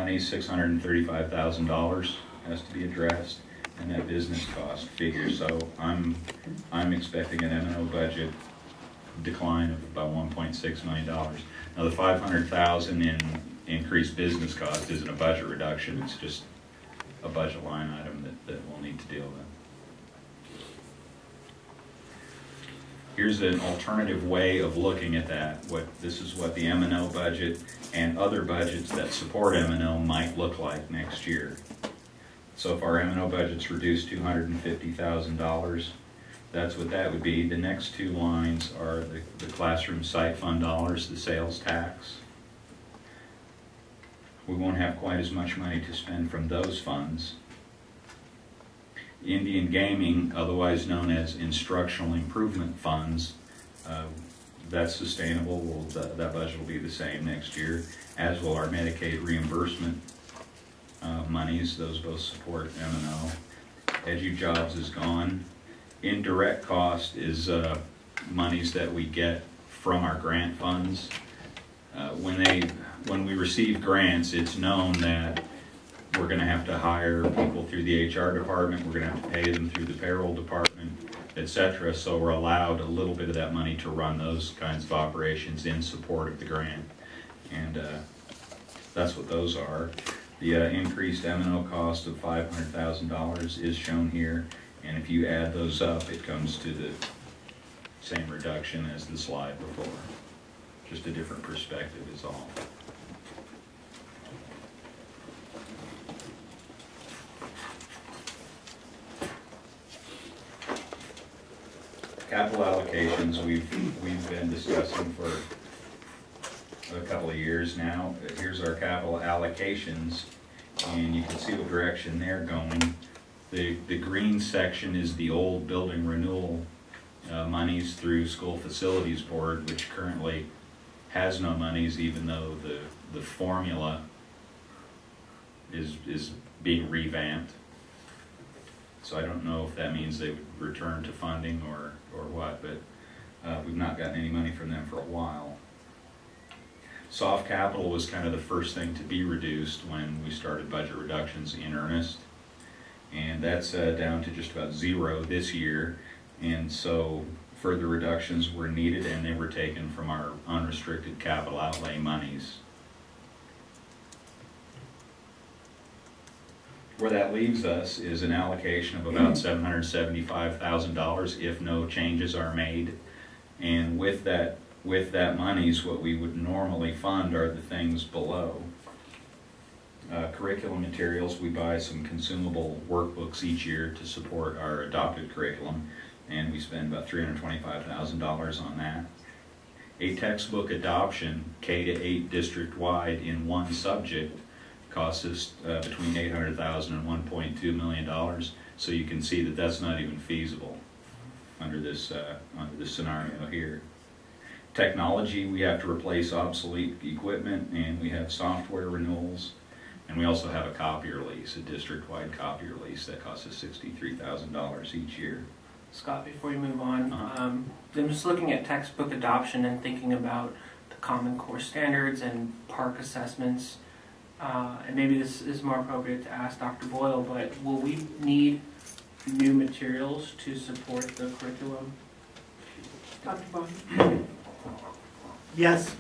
money, $635,000 has to be addressed, and that business cost figure. So I'm expecting an M&O budget decline of about $1.6 million. Now the $500,000 in increased business cost isn't a budget reduction, it's just a budget line item that we'll need to deal with. Here's an alternative way of looking at that. This is what the M&O budget and other budgets that support M&O might look like next year. So if our M&O budget's reduced $250,000, that's what that would be. The next two lines are the classroom site fund dollars, the sales tax. We won't have quite as much money to spend from those funds. Indian Gaming, otherwise known as instructional improvement funds, that's sustainable. That budget will be the same next year, as will our Medicaid reimbursement monies. Those both support M&O. EduJobs is gone. Indirect cost is monies that we get from our grant funds. When we receive grants, it's known that we're going to have to hire people through the HR department, we're going to have to pay them through the payroll department, etc. So we're allowed a little bit of that money to run those kinds of operations in support of the grant. And that's what those are. The increased M&O cost of $500,000 is shown here. And if you add those up, it comes to the same reduction as the slide before. Just a different perspective is all. Capital allocations we've been discussing for a couple of years now. Here's our capital allocations, and you can see what direction they're going. The green section is the old building renewal monies through School Facilities Board, which currently has no monies, even though the formula is being revamped. So I don't know if that means they would return to funding or what, but we've not gotten any money from them for a while. Soft capital was kind of the first thing to be reduced when we started budget reductions in earnest, and that's down to just about zero this year, and so further reductions were needed, and they were taken from our unrestricted capital outlay monies. Where that leaves us is an allocation of about $775,000 if no changes are made. And with that monies, what we would normally fund are the things below. Curriculum materials, we buy some consumable workbooks each year to support our adopted curriculum, and we spend about $325,000 on that. A textbook adoption, K-8 district-wide in one subject, costs us between $800,000 and $1.2 million. So you can see that that's not even feasible under this scenario here. Technology, we have to replace obsolete equipment, and we have software renewals, and we also have a copier lease, a district-wide copier lease that costs us $63,000 each year. Scott, before you move on, I'm just looking at textbook adoption and thinking about the Common Core standards and PARCC assessments. And maybe this is more appropriate to ask Dr. Boyle, but will we need new materials to support the curriculum? Dr. Boyle? Yes.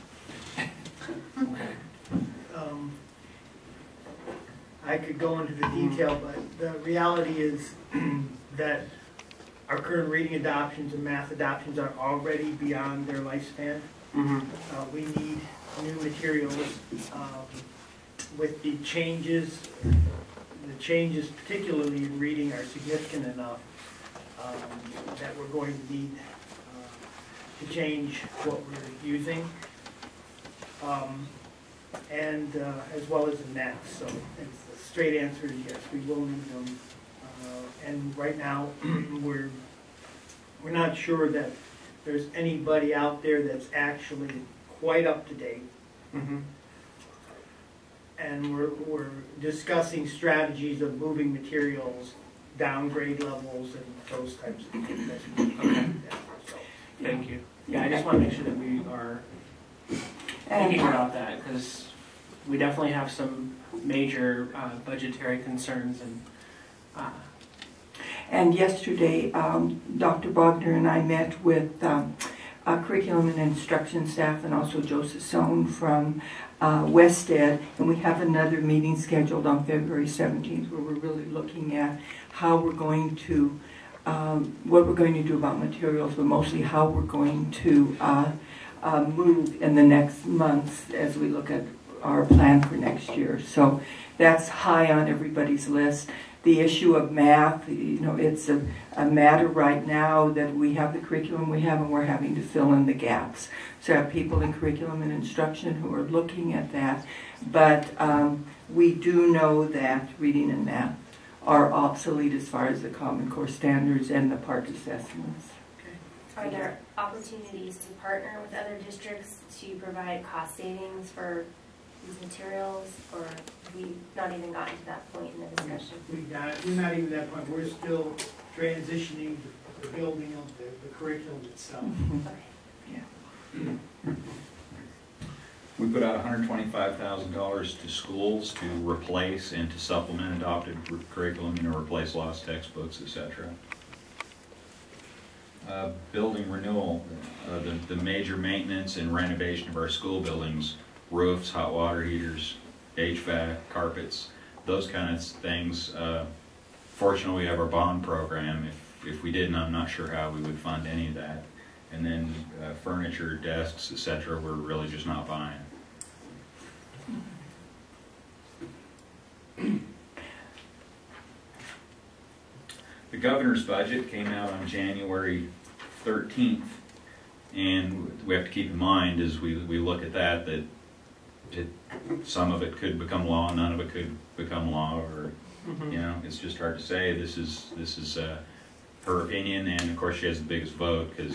Okay. I could go into the detail, but the reality is that our current reading adoptions and math adoptions are already beyond their lifespan. Mm-hmm. We need new materials. With the changes particularly in reading are significant enough that we're going to need to change what we're using, and as well as the math. So it's the straight answer is yes, we will need them. And right now we're not sure that there's anybody out there that's actually quite up to date. Mm-hmm. And we're discussing strategies of moving materials, downgrade levels, and those types of things. Okay. Thank you. Yeah, I just want to make sure that we are thinking about that, because we definitely have some major budgetary concerns, And yesterday, Dr. Bogner and I met with curriculum and instruction staff and also Joseph Sohn from Wested, and we have another meeting scheduled on February 17th where we're really looking at how we're going to, what we're going to do about materials, but mostly how we're going to move in the next months as we look at our plan for next year. So that's high on everybody's list. The issue of math, you know, it's a matter right now that we have the curriculum we have and we're having to fill in the gaps. So I have people in curriculum and instruction who are looking at that. But we do know that reading and math are obsolete as far as the Common Core standards and the PARCC assessments. Are there opportunities to partner with other districts to provide cost savings for these materials, or have we not even gotten to that point in the discussion? We're not even at that point. We're still transitioning the building of the curriculum itself. Okay. Yeah. We put out $125,000 to schools to replace and to supplement adopted curriculum, you know, replace lost textbooks, etc. Building renewal, the major maintenance and renovation of our school buildings, roofs, hot water heaters, HVAC, carpets, those kind of things. Fortunately, we have our bond program. If we didn't, I'm not sure how we would fund any of that. And then furniture, desks, etc., we're really just not buying. The governor's budget came out on January 13th, and we have to keep in mind as we look at that some of it could become law, none of it could become law, or you know, it's just hard to say. This is her opinion, and of course she has the biggest vote because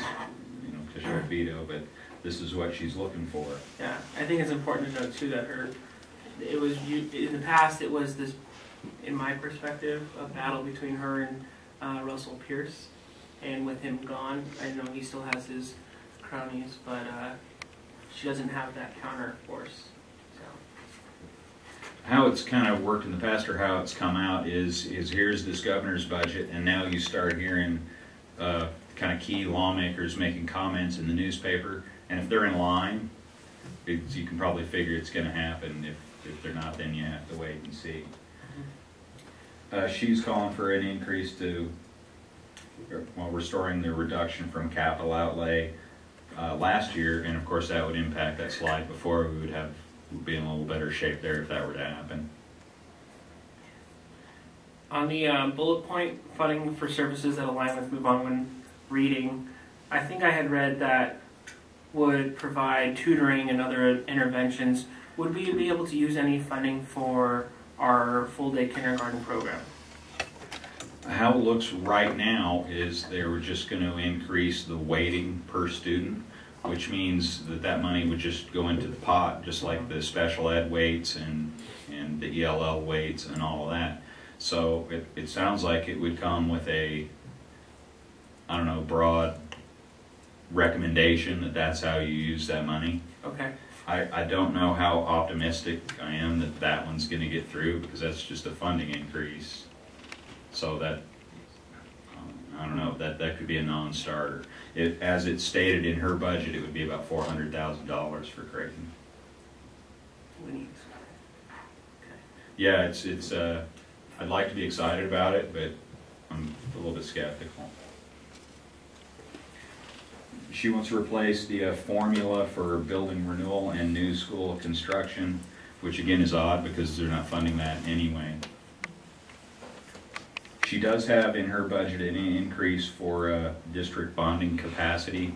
she had veto, but this is what she's looking for. Yeah, I think it's important to note too that in the past it was this, in my perspective, a battle between her and Russell Pierce, and with him gone, I know he still has his cronies, but she doesn't have that counter force. How it's kind of worked in the past, or how it's come out, is here's this governor's budget, and now you start hearing kind of key lawmakers making comments in the newspaper, and if they're in line, you can probably figure it's going to happen. If they're not, then you have to wait and see. She's calling for an increase to, restoring the reduction from capital outlay last year, and of course that would impact that slide before. We'd be in a little better shape there if that were to happen. On the bullet point, funding for services that align with Move On when reading, I think I had read that would provide tutoring and other interventions. Would we be able to use any funding for our full-day kindergarten program? How it looks right now is they were just going to increase the weighting per student, which means that money would just go into the pot, just like the special ed weights and the ELL weights and all of that. So it sounds like it would come with a, I don't know, broad recommendation that that's how you use that money. Okay. I don't know how optimistic I am that one's going to get through, because that's just a funding increase. So that, I don't know, that could be a non-starter. As it's stated in her budget, it would be about $400,000 for Creighton. Okay. Yeah, it's I'd like to be excited about it, but I'm a little bit skeptical. She wants to replace the formula for building renewal and new school construction, which again is odd because they're not funding that anyway. She does have in her budget an increase for district bonding capacity.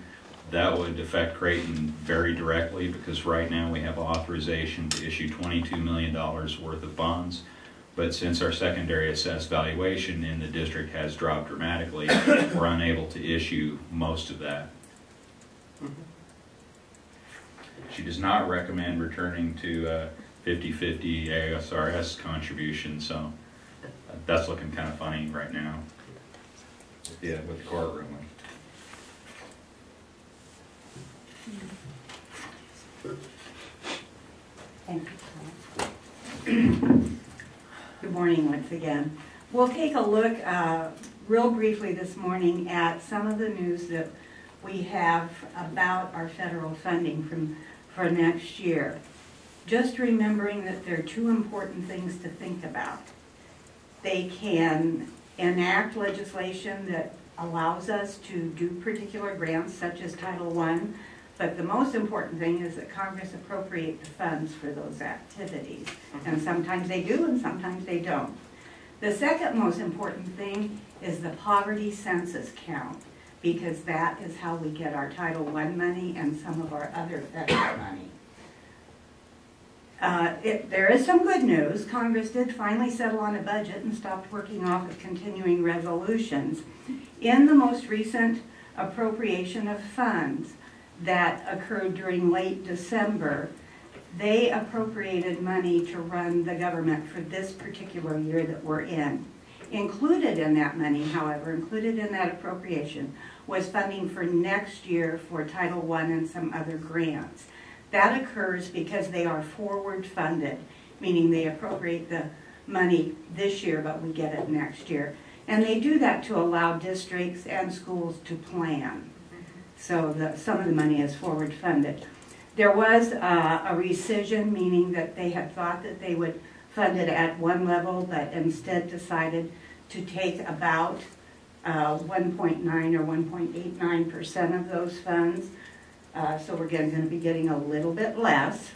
That would affect Creighton very directly, because right now we have authorization to issue $22 million worth of bonds. But since our secondary assessed valuation in the district has dropped dramatically, we're unable to issue most of that. She does not recommend returning to 50-50 ASRS contribution, so that's looking kind of funny right now. Yeah, with the courtroom. Thank you, Tom. Good morning once again. We'll take a look real briefly this morning at some of the news that we have about our federal funding for next year. Just remembering that there are two important things to think about. They can enact legislation that allows us to do particular grants such as Title I, but the most important thing is that Congress appropriate the funds for those activities. And sometimes they do and sometimes they don't. The second most important thing is the poverty census count, because that is how we get our Title I money and some of our other federal money. There is some good news. Congress did finally settle on a budget and stopped working off of continuing resolutions. In the most recent appropriation of funds that occurred during late December, they appropriated money to run the government for this particular year that we're in. Included in that money, however, included in that appropriation was funding for next year for Title I and some other grants. That occurs because they are forward funded, meaning they appropriate the money this year, but we get it next year. And they do that to allow districts and schools to plan. So some of the money is forward funded. There was a rescission, meaning that they had thought that they would fund it at one level, but instead decided to take about 1.9 or 1.89% of those funds. So we're going to be getting a little bit less.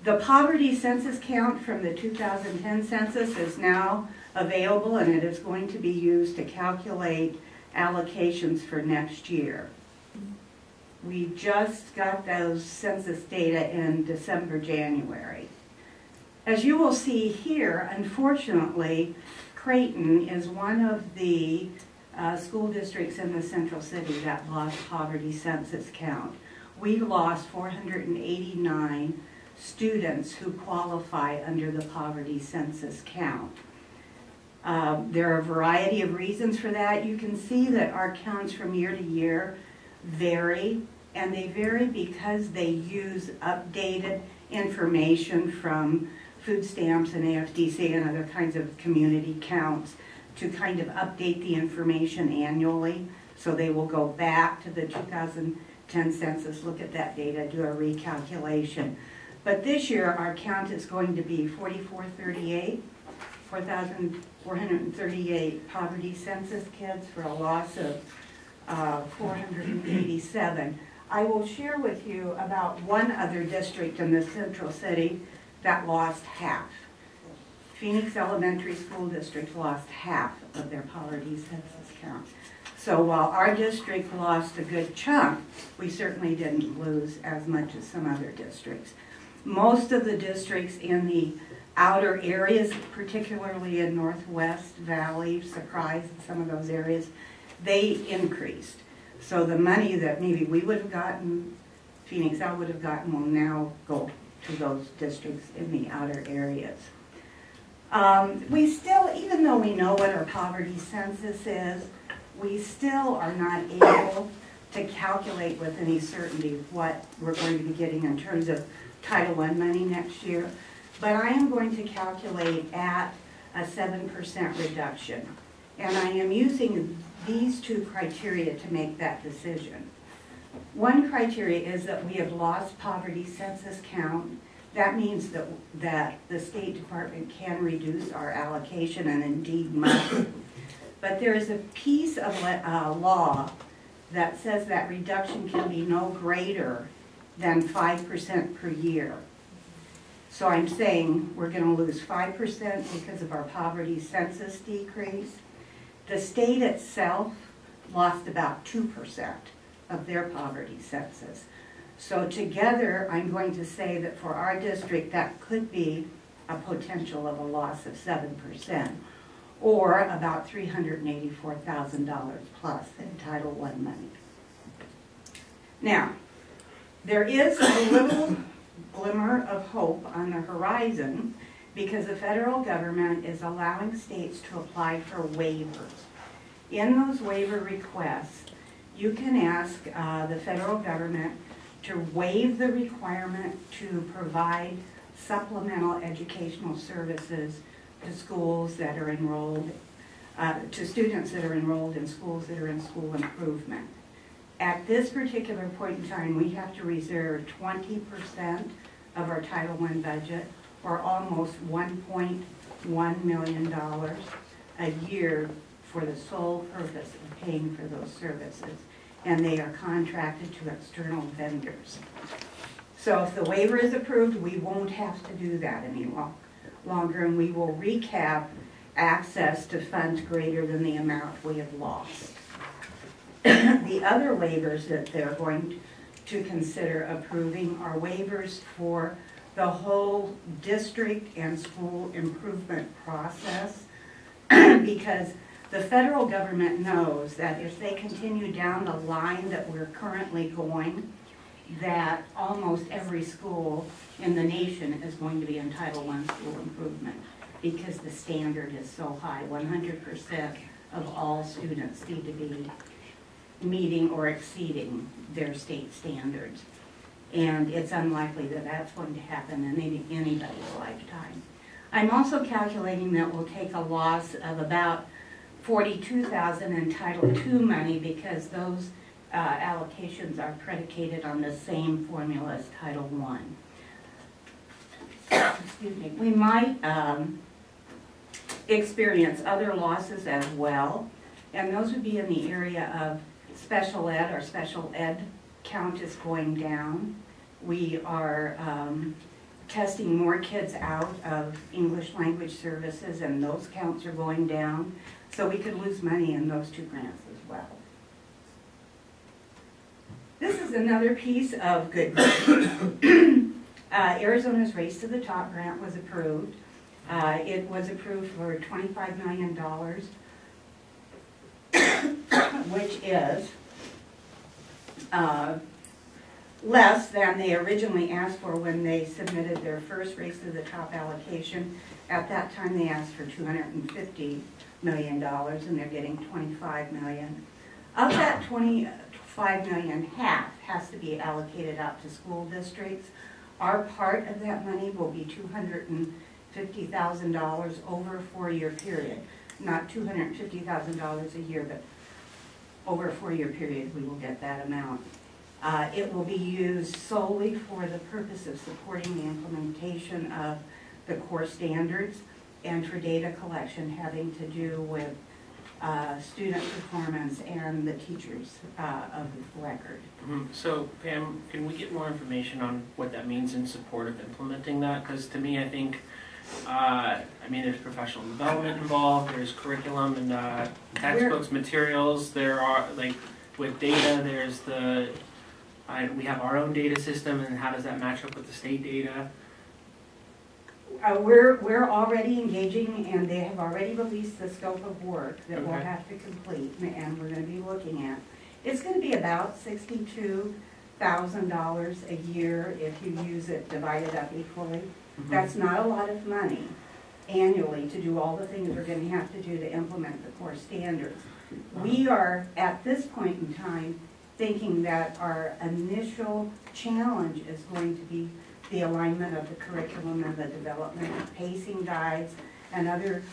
The poverty census count from the 2010 census is now available, and it is going to be used to calculate allocations for next year. We just got those census data in December, January. As you will see here, unfortunately, Creighton is one of the school districts in the Central City that lost poverty census count. We lost 489 students who qualify under the poverty census count. There are a variety of reasons for that. You can see that our counts from year to year vary, and they vary because they use updated information from food stamps and AFDC and other kinds of community counts to kind of update the information annually. So they will go back to the 2010 census, look at that data, do a recalculation. But this year our count is going to be 4,438 poverty census kids for a loss of 487. I will share with you about one other district in the Central City that lost half. Phoenix Elementary School District lost half of their poverty census count. So while our district lost a good chunk, we certainly didn't lose as much as some other districts. Most of the districts in the outer areas, particularly in Northwest Valley, Surprise, and some of those areas, they increased. So the money that maybe we would have gotten, Phoenix L would have gotten, will now go to those districts in the outer areas. We still, even though we know what our poverty census is, we still are not able to calculate with any certainty what we're going to be getting in terms of Title I money next year. But I am going to calculate at a 7% reduction. And I am using these two criteria to make that decision. One criteria is that we have lost poverty census count. That means that the State Department can reduce our allocation, and indeed must. But there is a piece of law that says that reduction can be no greater than 5% per year. So I'm saying we're going to lose 5% because of our poverty census decrease. The state itself lost about 2% of their poverty census. So together, I'm going to say that for our district, that could be a potential of a loss of 7%, or about $384,000 plus in Title I money. Now, there is a little glimmer of hope on the horizon, because the federal government is allowing states to apply for waivers. In those waiver requests, you can ask the federal government to waive the requirement to provide supplemental educational services to schools that are enrolled, to students that are enrolled in schools that are in school improvement. At this particular point in time, we have to reserve 20% of our Title I budget, or almost $1.1 million a year, for the sole purpose of paying for those services. And they are contracted to external vendors. So if the waiver is approved, we won't have to do that any longer, and we will recap access to funds greater than the amount we have lost. The other waivers that they're going to consider approving are waivers for the whole district and school improvement process, because the federal government knows that if they continue down the line that we're currently going, that almost every school in the nation is going to be in Title I school improvement, because the standard is so high. 100% of all students need to be meeting or exceeding their state standards. And it's unlikely that that's going to happen in anybody's lifetime. I'm also calculating that we'll take a loss of about $42,000 in Title II money, because those allocations are predicated on the same formula as Title I. Excuse me. We might experience other losses as well, and those would be in the area of special ed. Our special ed count is going down. We are testing more kids out of English language services, and those counts are going down. So we could lose money in those two grants as well. This is another piece of good news. Arizona's Race to the Top grant was approved. It was approved for $25 million, which is less than they originally asked for when they submitted their first Race to the Top allocation. At that time, they asked for $250 million, and they're getting $25 million. Of that $25 million, half has to be allocated out to school districts. Our part of that money will be $250,000 over a 4-year period. Not $250,000 a year, but over a 4-year period we will get that amount. It will be used solely for the purpose of supporting the implementation of the core standards and for data collection having to do with student performance and the teachers of the record. So Pam, can we get more information on what that means in support of implementing that? Because to me, I think, there's professional development involved, there's curriculum and textbooks, materials, there are, like, with data, there's we have our own data system, and how does that match up with the state data? We're already engaging, and they have already released the scope of work that we'll have to complete, and we're going to be looking at. It's going to be about $62,000 a year if you use it divided up equally. That's not a lot of money annually to do all the things we're going to have to do to implement the core standards. We are, at this point in time, thinking that our initial challenge is going to be the alignment of the curriculum and the development of pacing guides and other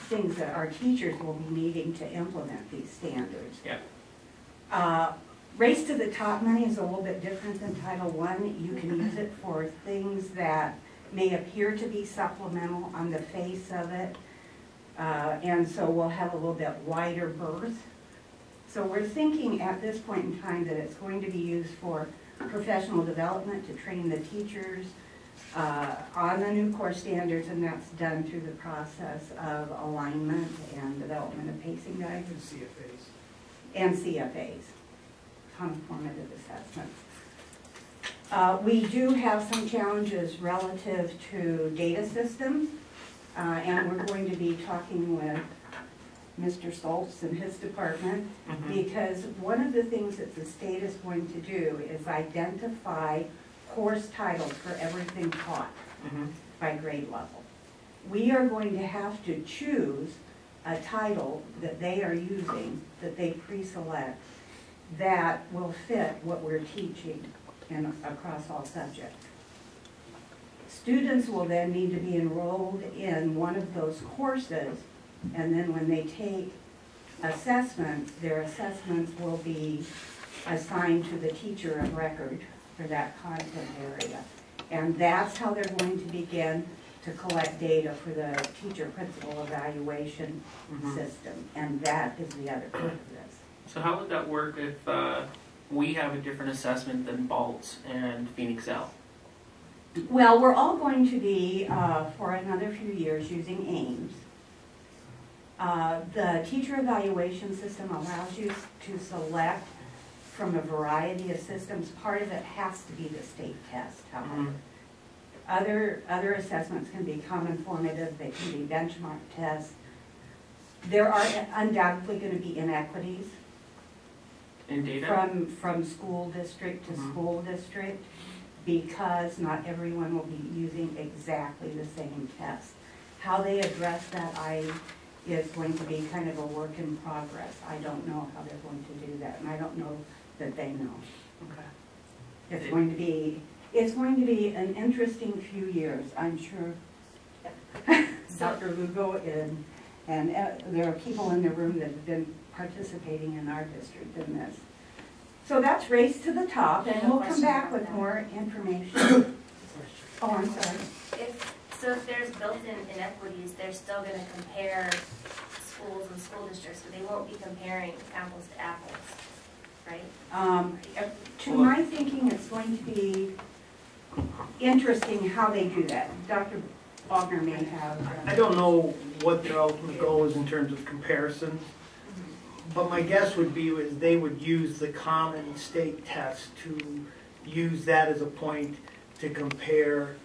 things that our teachers will be needing to implement these standards. Yeah. Race to the Top money is a little bit different than Title I. You can use it for things that may appear to be supplemental on the face of it, and so we'll have a little bit wider berth. So we're thinking at this point in time that it's going to be used for professional development to train the teachers on the new core standards, and that's done through the process of alignment and development of pacing guides. And CFAs, conformative assessments. We do have some challenges relative to data systems, and we're going to be talking with Mr. Stoltz and his department, because one of the things that the state is going to do is identify course titles for everything taught by grade level. We are going to have to choose a title that they are using, that they pre-select, that will fit what we're teaching across all subjects. Students will then need to be enrolled in one of those courses, and then when they take assessments, their assessments will be assigned to the teacher of record for that content area. And that's how they're going to begin to collect data for the teacher principal evaluation system. And that is the other part of this. So how would that work if we have a different assessment than Baltz and Phoenix L? Well, we're all going to be, for another few years, using AIMS. The teacher evaluation system allows you to select from a variety of systems. Part of it has to be the state test, however. Other assessments can be common formative, they can be benchmark tests. There are undoubtedly going to be inequities In data? from school district to school district, because not everyone will be using exactly the same test. How they address that is going to be kind of a work in progress. I don't know how they're going to do that, and I don't know that they know. Okay. It's going to be an interesting few years, I'm sure. Dr. Lugo and there are people in the room that have been participating in our district in this. So that's Race to the Top, and we'll come back with more information. Oh, I'm sorry. If there's built-in inequities, they're still going to compare schools and school districts, but they won't be comparing apples to apples, right? To my thinking, it's going to be interesting how they do that. Dr. Bogner may have. I don't know what their ultimate goal is in terms of comparisons, but my guess would be is they would use the common state test to use that as a point to compare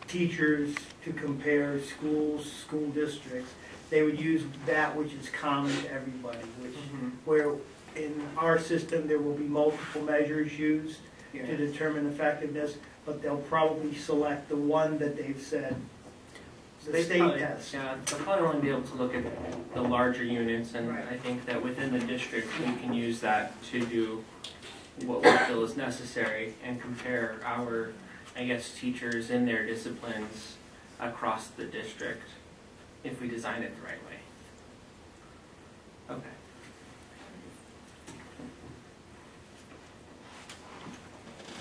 teachers, to compare schools, school districts. They would use that which is common to everybody, which where in our system there will be multiple measures used to determine effectiveness, but they'll probably select the one that they've said, the state test. Yeah, they'll probably only be able to look at the larger units, and Right. I think that within the district we can use that to do what we feel is necessary and compare our, I guess, teachers in their disciplines across the district if we design it the right way. Okay.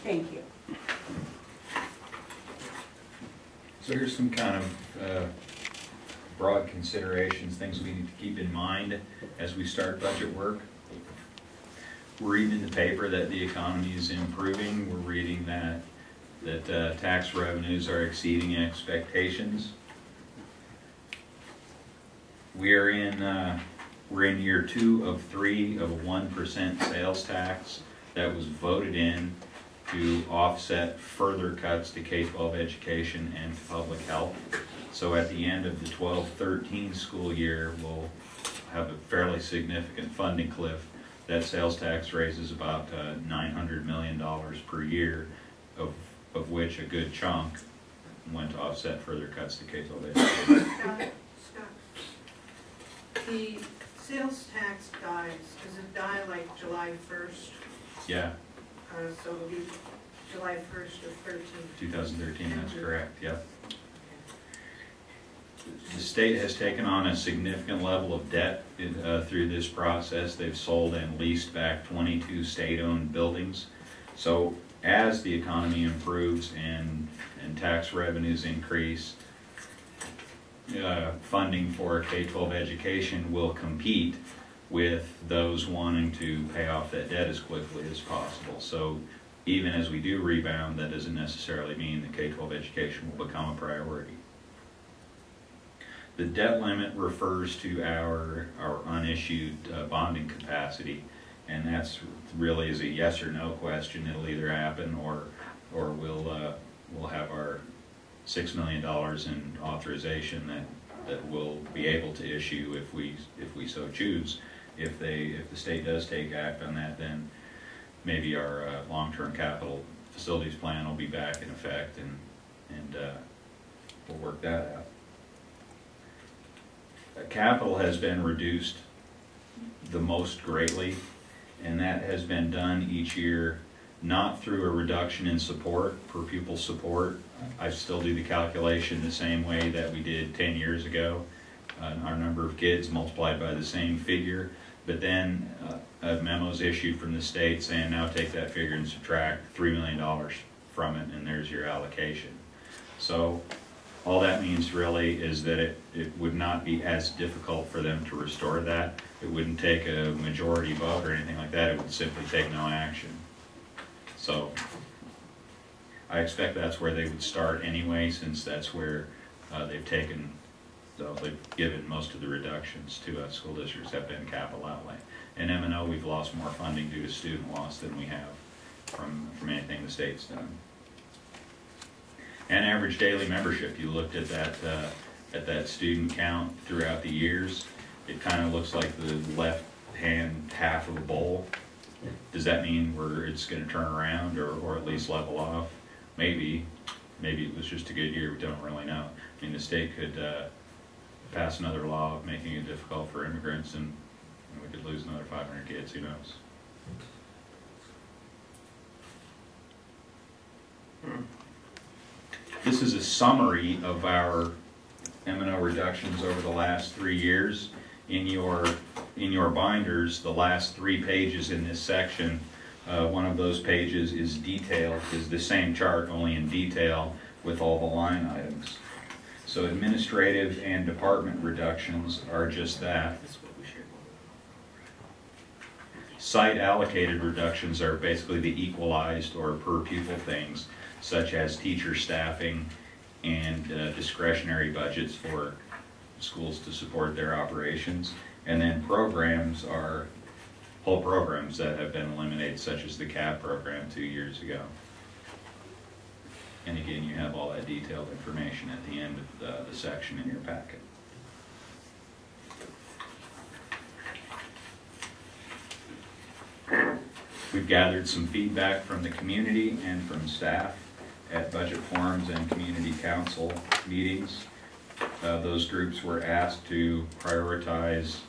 Thank you. So here's some kind of broad considerations, things we need to keep in mind as we start budget work. We're reading in the paper that the economy is improving. We're reading that tax revenues are exceeding expectations. We're in year 2 of 3 of a 1% sales tax that was voted in to offset further cuts to K-12 education and to public health. So at the end of the 12-13 school year, we'll have a fairly significant funding cliff. That sales tax raises about $900 million per year, of which a good chunk went to offset further cuts to K-12 education. Scott, the sales tax dies, does it die like July 1st? Yeah, So it'll be July 1st of 13. 2013, that's correct, yep. The state has taken on a significant level of debt through this process. They've sold and leased back 22 state-owned buildings. So as the economy improves and tax revenues increase, funding for K-12 education will compete with those wanting to pay off that debt as quickly as possible. So even as we do rebound, that doesn't necessarily mean that K-12 education will become a priority. The debt limit refers to our unissued bonding capacity, and that's really is a yes or no question. It'll either happen or we'll have our $6 million in authorization that we'll be able to issue if we so choose. If the state does take act on that, then maybe our long-term capital facilities plan will be back in effect, and we'll work that out. Capital has been reduced the most greatly, and that has been done each year not through a reduction in support, per pupil support. I still do the calculation the same way that we did 10 years ago. Our number of kids multiplied by the same figure, but then a memo's issued from the state saying now take that figure and subtract $3 million from it, and there's your allocation. So all that means really is that it would not be as difficult for them to restore that. It wouldn't take a majority vote or anything like that. It would simply take no action. So I expect that's where they would start anyway, since that's where they've given most of the reductions to us. School districts have been capital outlay. In M&O, we've lost more funding due to student loss than we have from anything the state's done. And average daily membership, you looked at that student count throughout the years. It kind of looks like the left-hand half of a bowl. Does that mean it's going to turn around or at least level off? Maybe it was just a good year. We don't really know. I mean, the state could pass another law making it difficult for immigrants, and we could lose another 500 kids. Who knows? This is a summary of our M&O reductions over the last 3 years. In your binders, the last 3 pages in this section, one of those pages is the same chart, only in detail with all the line items. So administrative and department reductions are just that. Site allocated reductions are basically the equalized or per pupil things, such as teacher staffing and discretionary budgets for schools to support their operations. And then programs are whole programs that have been eliminated, such as the CAP program 2 years ago. And again, you have all that detailed information at the end of the section in your packet. We've gathered some feedback from the community and from staff at budget forums and community council meetings. Those groups were asked to prioritize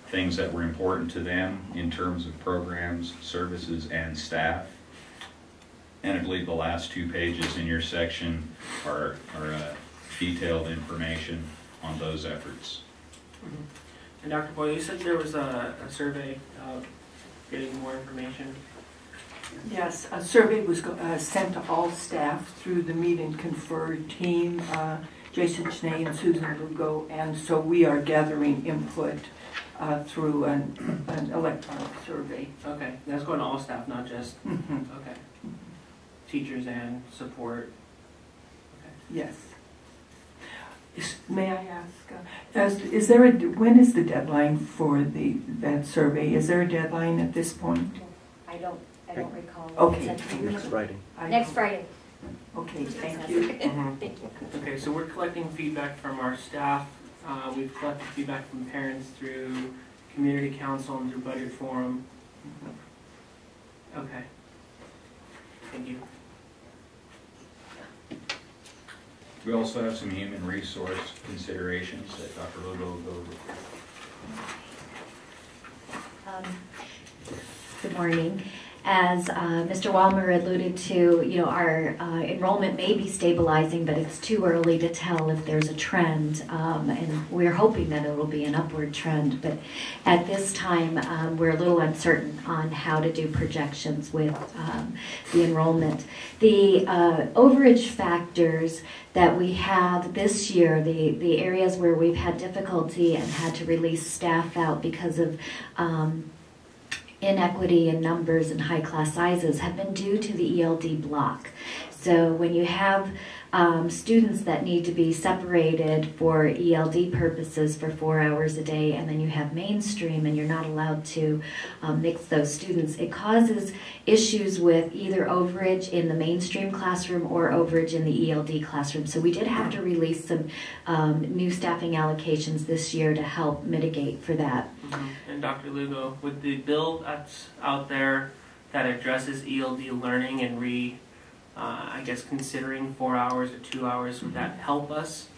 things that were important to them in terms of programs, services, and staff. And I believe the last 2 pages in your section are detailed information on those efforts. Mm-hmm. And Dr. Boyle, you said there was a survey getting more information. Yes, a survey was sent to all staff through the Meet and Confer team, Jason Cheney and Susan Lugo, and so we are gathering input through an electronic survey. Okay, that's going to all staff, not just, okay, teachers and support. Okay. Yes. May I ask, when is the deadline for that survey? Is there a deadline at this point? I don't recall. Okay. Next Friday. Next Friday. Okay, thank you. Mm-hmm. Thank you. Okay, so we're collecting feedback from our staff. We've collected feedback from parents through community council and through budget forum. Okay. Thank you. We also have some human resource considerations that Dr. Lugo will go over. Good morning. As Mr. Walmer alluded to, our enrollment may be stabilizing, but it's too early to tell if there's a trend, and we're hoping that it will be an upward trend. But at this time, we're a little uncertain on how to do projections with the enrollment. The overage factors that we have this year, the areas where we've had difficulty and had to release staff out because of inequity in numbers and high class sizes have been due to the ELD block. So when you have students that need to be separated for ELD purposes for 4 hours a day, and then you have mainstream and you're not allowed to mix those students, it causes issues with either overage in the mainstream classroom or overage in the ELD classroom. So we did have to release some new staffing allocations this year to help mitigate for that. Mm-hmm. And Dr. Lugo, with the bill that's out there that addresses ELD learning and I guess considering 4 hours or 2 hours, would that help us?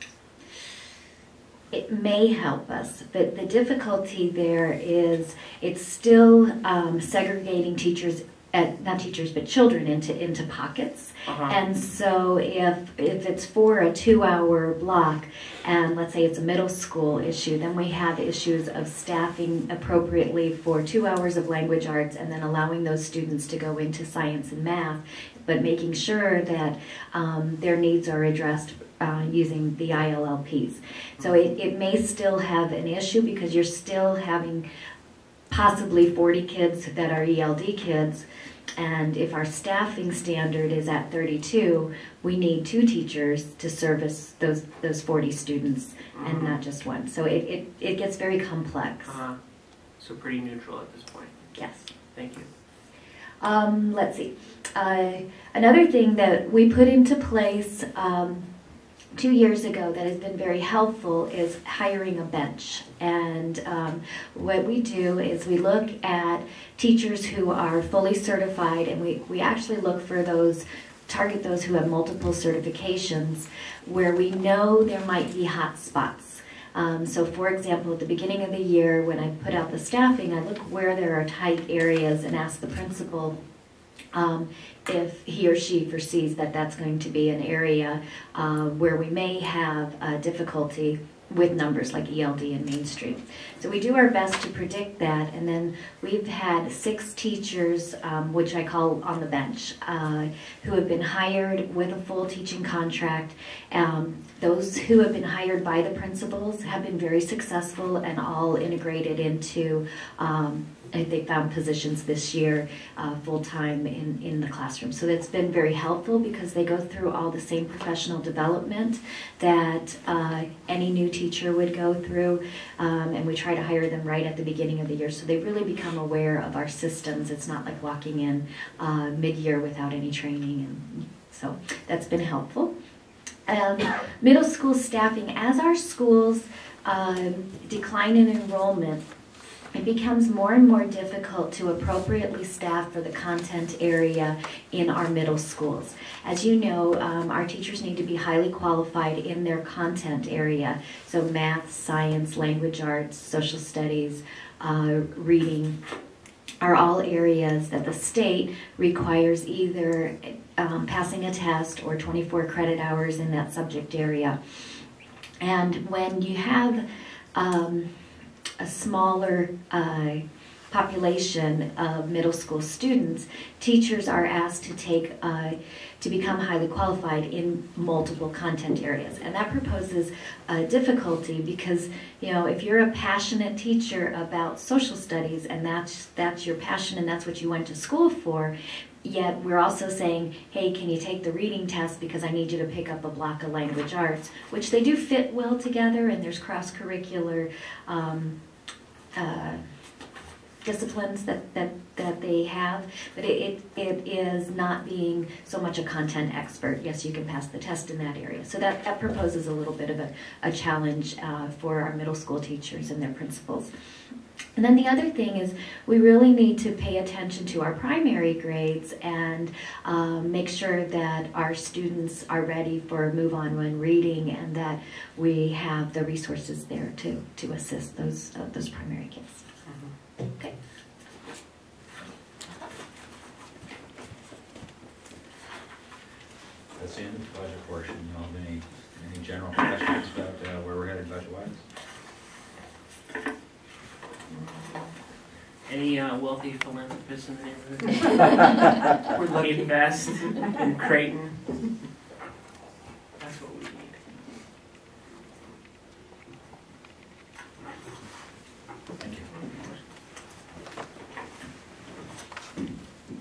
It may help us, but the difficulty there is it's still segregating teachers not teachers, but children into pockets. Uh-huh. And so if it's for a 2-hour block, and let's say it's a middle school issue, then we have issues of staffing appropriately for 2 hours of language arts and then allowing those students to go into science and math, but making sure that their needs are addressed using the ILLPs. So it may still have an issue because you're still having possibly 40 kids that are ELD kids, and if our staffing standard is at 32, we need 2 teachers to service those 40 students and not just one. So it gets very complex. So pretty neutral at this point. Yes. Thank you. Let's see. Another thing that we put into place 2 years ago that has been very helpful is hiring a bench. And what we do is we look at teachers who are fully certified, and we actually look for those, target those who have multiple certifications where we know there might be hot spots. So for example, at the beginning of the year when I put out the staffing, I look where there are tight areas and ask the principal if he or she foresees that that's going to be an area where we may have difficulty with numbers like ELD and mainstream. So we do our best to predict that, and then we've had 6 teachers, which I call on the bench, who have been hired with a full teaching contract. Those who have been hired by the principals have been very successful and all integrated into they found positions this year full-time in the classroom. So that's been very helpful because they go through all the same professional development that any new teacher would go through, and we try to hire them right at the beginning of the year so they really become aware of our systems. It's not like walking in mid-year without any training, and so that's been helpful. Middle school staffing, as our schools decline in enrollment, it becomes more and more difficult to appropriately staff for the content area in our middle schools. As you know, our teachers need to be highly qualified in their content area. So math, science, language arts, social studies, reading are all areas that the state requires either passing a test or 24 credit hours in that subject area. And when you have a smaller population of middle school students, teachers are asked to take to become highly qualified in multiple content areas, and that proposes a difficulty because, you know, if you're a passionate teacher about social studies and that's your passion and that's what you went to school for, yet we're also saying, hey, can you take the reading test because I need you to pick up a block of language arts, which they do fit well together, and there's cross-curricular disciplines that they have, but it is not being so much a content expert. Yes, you can pass the test in that area. So that proposes a little bit of a challenge for our middle school teachers and their principals. And then the other thing is we really need to pay attention to our primary grades and make sure that our students are ready for Move On when reading, and that we have the resources there to assist those primary kids. Okay. That's the end of the budget portion. You all have any general questions about where we're headed budget-wise? Any wealthy philanthropists in the neighborhood? We're lucky. Invest in Creighton. That's what we need. Thank you.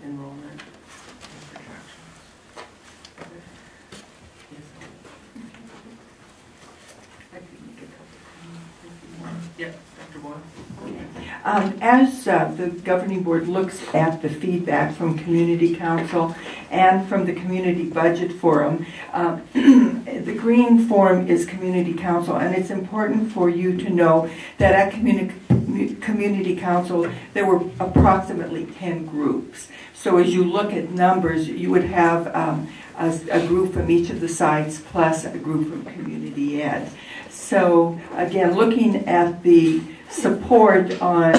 Enrollment. Yep, Dr. Boyle. As the governing board looks at the feedback from Community Council and from the Community Budget Forum, the green form is Community Council, and it's important for you to know that at Community Council there were approximately 10 groups. So as you look at numbers, you would have a group from each of the sites plus a group from Community Ed. So again, looking at the support on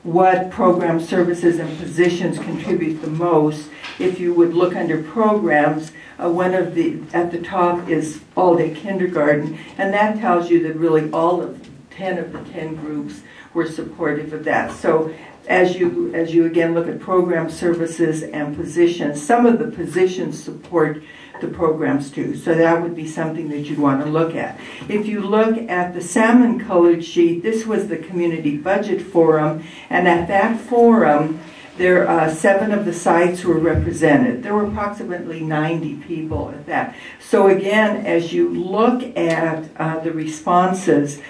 what program services and positions contribute the most, if you would look under programs, at the top is all-day kindergarten, and that tells you that really all of 10 of the 10 groups were supportive of that. So as you again look at program services and positions, some of the positions support the programs too. So that would be something that you'd want to look at. If you look at the salmon colored sheet, this was the Community Budget Forum, and at that forum, 7 of the sites were represented. There were approximately 90 people at that. So again, as you look at the responses,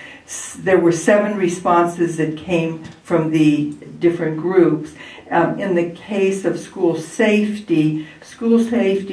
there were 7 responses that came from the different groups. In the case of school safety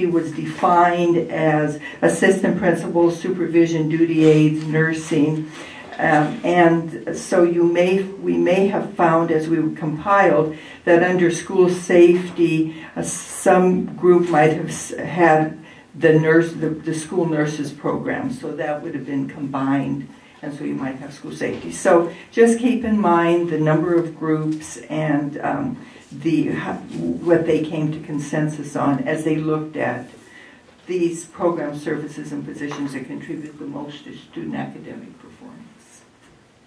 was defined as assistant principals, supervision, duty aides, nursing. And so we may have found, as we compiled, that under school safety, some group might have had the school nurses program, so that would have been combined, and so you might have school safety. So just keep in mind the number of groups and what they came to consensus on as they looked at these program services and positions that contribute the most to student academic performance.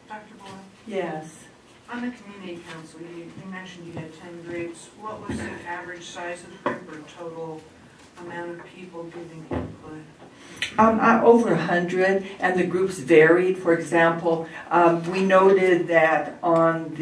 Dr. Boyle, Yes. on the community council, you mentioned you had 10 groups. What was the average size of group or total amount of people giving input? Over 100, and the groups varied. For example, we noted that on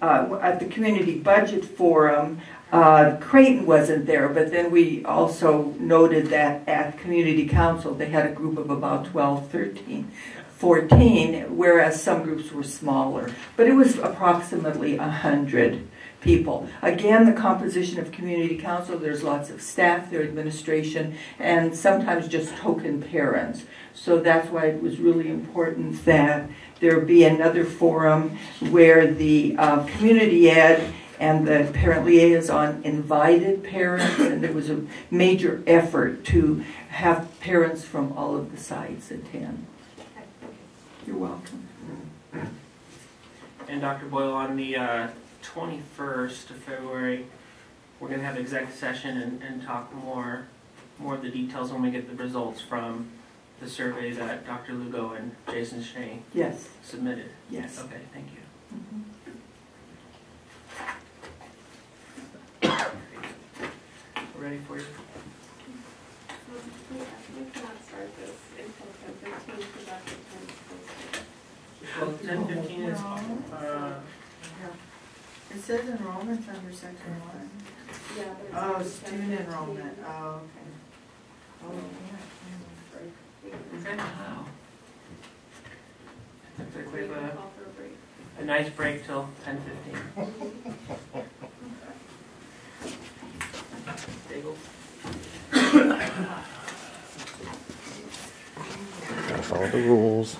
at the Community Budget Forum, Creighton wasn't there, but then we also noted that at Community Council they had a group of about 12, 13, 14, whereas some groups were smaller. But it was approximately 100 people. Again, the composition of Community Council, there's lots of staff, their administration, and sometimes just token parents. So that's why it was really important that there be another forum where the community ed and the parent liaison invited parents, and there was a major effort to have parents from all of the sites attend. You're welcome. And Dr. Boyle, on the 21st of February, we're going to have executive session and talk more of the details when we get the results from the survey that Dr. Lugo and Jason Shea submitted. Yes. Okay, thank you. We're ready for you. We cannot start this until 10:15 because that's the Well, 10:15 is. It says enrollment's under section 1. Yeah, but it's Student enrollment. Oh, okay. Oh, yeah. Okay. Wow. Looks like we have call for a break. a nice break till 10:15. Bagels. Gotta follow the rules.